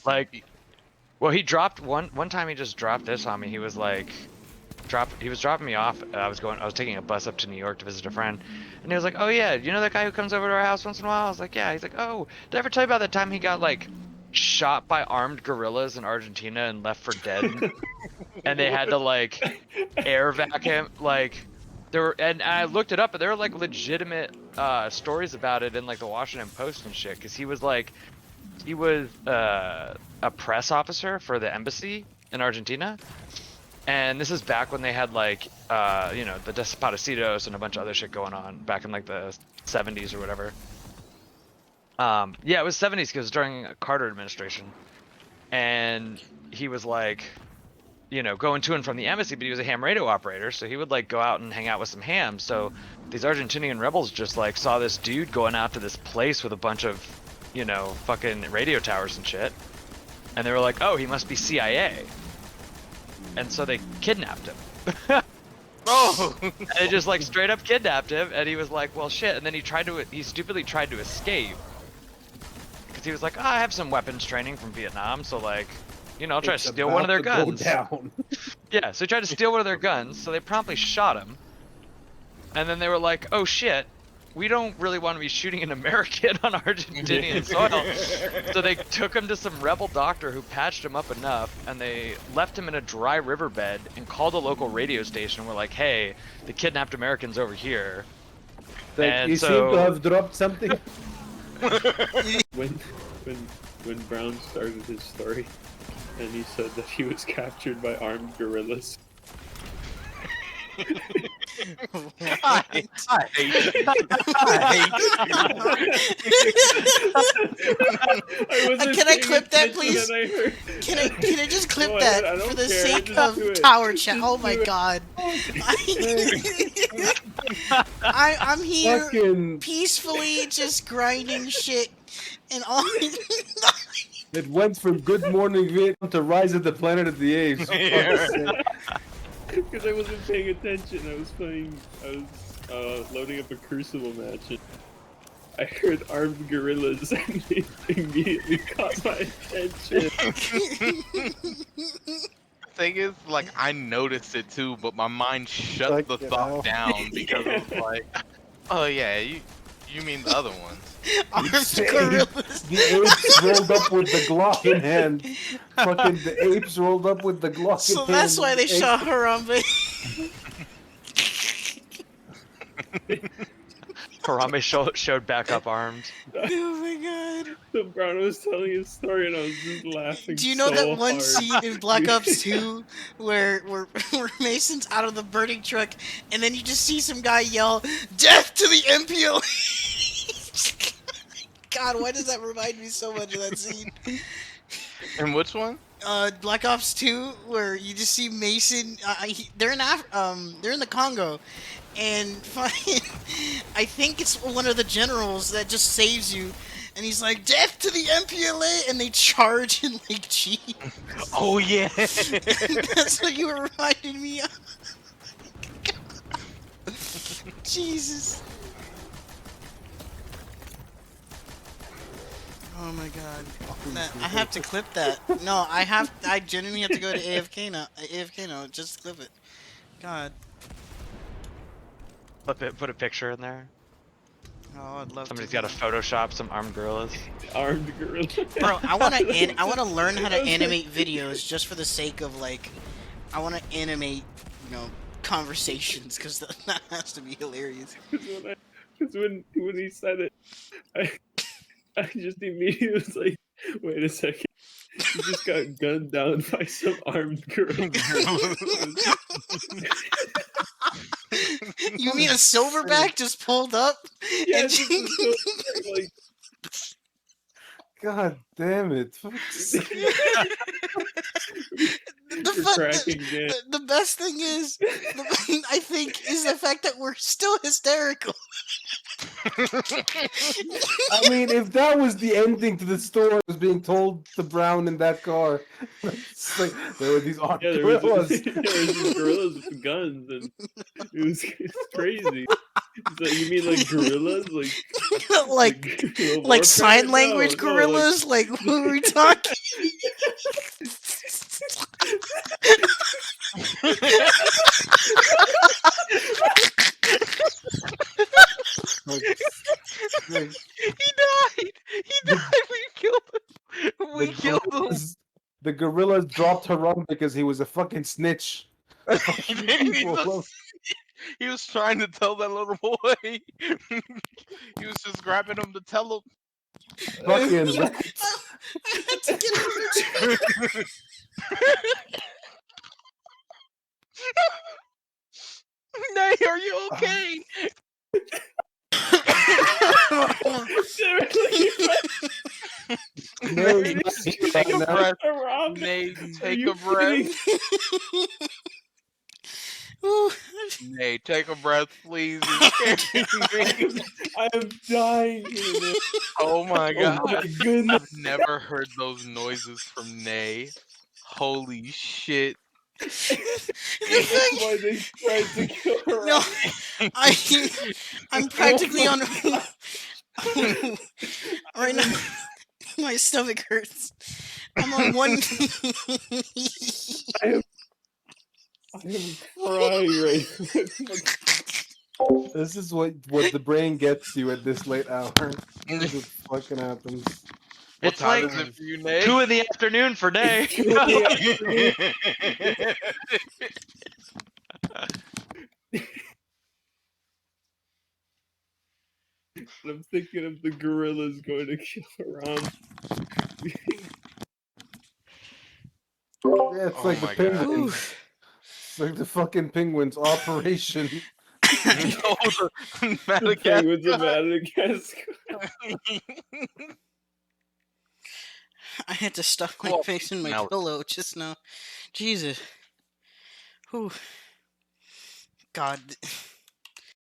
Like, well, he dropped one time. He just dropped this on me. He was like, he was dropping me off. I was taking a bus up to New York to visit a friend, and he was like, "Oh yeah, you know that guy who comes over to our house once in a while?" I was like, "Yeah." He's like, "Oh, did I ever tell you about that time he got like shot by armed guerrillas in Argentina and left for dead, and they had to like air vac him?" Like, there were, and I looked it up, and there were like legitimate stories about it in like the Washington Post and shit, because he was a press officer for the embassy in Argentina. And this is back when they had like, the Desaparecidos and a bunch of other shit going on back in like the 70s or whatever. Yeah, it was 70s because it was during Carter administration. And he was like, going to and from the embassy, but he was a ham radio operator. So he would like go out and hang out with some hams. So these Argentinian rebels just like saw this dude going out to this place with a bunch of, fucking radio towers and shit. And they were like, oh, he must be CIA. And so they kidnapped him. Oh! They just like straight up kidnapped him, and he was like, well shit, and then he stupidly tried to escape. Because he was like, oh, I have some weapons training from Vietnam, so like, I'll try to steal one of their guns. Yeah, so he tried to steal one of their guns, so they promptly shot him. And then they were like, oh shit, we don't really want to be shooting an American on Argentinian soil. So they took him to some rebel doctor who patched him up enough, and they left him in a dry riverbed and called a local radio station and were like, hey, the kidnapped American's over here. And you seem to have dropped something. when Brown started his story, and he said that he was captured by armed guerrillas. I hate you. Can I clip that, please? Can I just clip that for the sake of Tower Chat? Oh my god. I'm here peacefully just grinding shit and all. It went from Good Morning Vietnam to Rise of the Planet of the Apes. Because I wasn't paying attention. I was loading up a Crucible match, and I heard armed guerrillas, and they immediately caught my attention. Thing is, like, I noticed it too, but my mind shut the thought down because it was like, oh yeah, you mean the other ones. Armed gorillas. The apes rolled up with the Glock in hand. Fucking the apes rolled up with the Glock in hand. So that's why they shot Harambe. Harambe showed back up armed. Oh my god. So Brown was telling his story and I was just laughing. Do you know so that one hard. scene in Black Ops 2 where Mason's out of the burning truck and then you just see some guy yell, "Death to the MPLA!" God, why does that remind me so much of that scene? And which one? Black Ops 2, where you just see Mason. They're in the Congo, and I think it's one of the generals that just saves you, and he's like, "Death to the MPLA!" and they charge in like G. Oh yeah. That's what you were reminding me of. Jesus. Oh my god. I have to clip that. No, I genuinely have to go to AFK now. AFK now, just clip it. God. Flip it, put a picture in there. Oh, I'd love Somebody's to. got to Photoshop some armed gorillas. Armed gorillas. Bro, I wanna learn how to animate videos just for the sake of like, I wanna animate, conversations, because that has to be hilarious. Because when he said it, I just immediately was like, wait a second. He just got gunned down by some armed gorillas. You mean a silverback just pulled up? Yeah, And like, God damn it. The best thing is, I think, is the fact that we're still hysterical. I mean, if that was the ending to the story that was being told to Brown in that car, it's like, there were these armed gorillas. There were these gorillas with guns, and it's crazy. So you mean like gorillas? Like sign language gorillas? Like, who are we talking? We killed him. The gorillas dropped Haram because he was a fucking snitch. He was trying to tell that little boy. He was just grabbing him to tell him. Fucking rats. I had to get him. Nay, are you okay? No, Nay, he's take a not now. breath. Haram, Nay, are take you a breath. Ooh. Nay, take a breath, please. You're scaring me. I am dying here, man. Oh my Oh god. my goodness. I've never heard those noises from Nay. Holy shit. That's why they tried to kill her. No, I'm practically on. Right now, my stomach hurts. I'm on one. I am crying right now. This is what the brain gets you at this late hour. This is what fucking happens. What It's time like is it for you, Nay? 2 in the afternoon for Nay. I'm thinking of the gorillas going to kill Haram. Yeah, it's Oh like the my God. penguins. It's like the fucking penguins operation. No, the The penguins of Madagascar. Madagascar. I had to stuff my Cool. face in my Now- pillow just now. Jesus. Whew. God.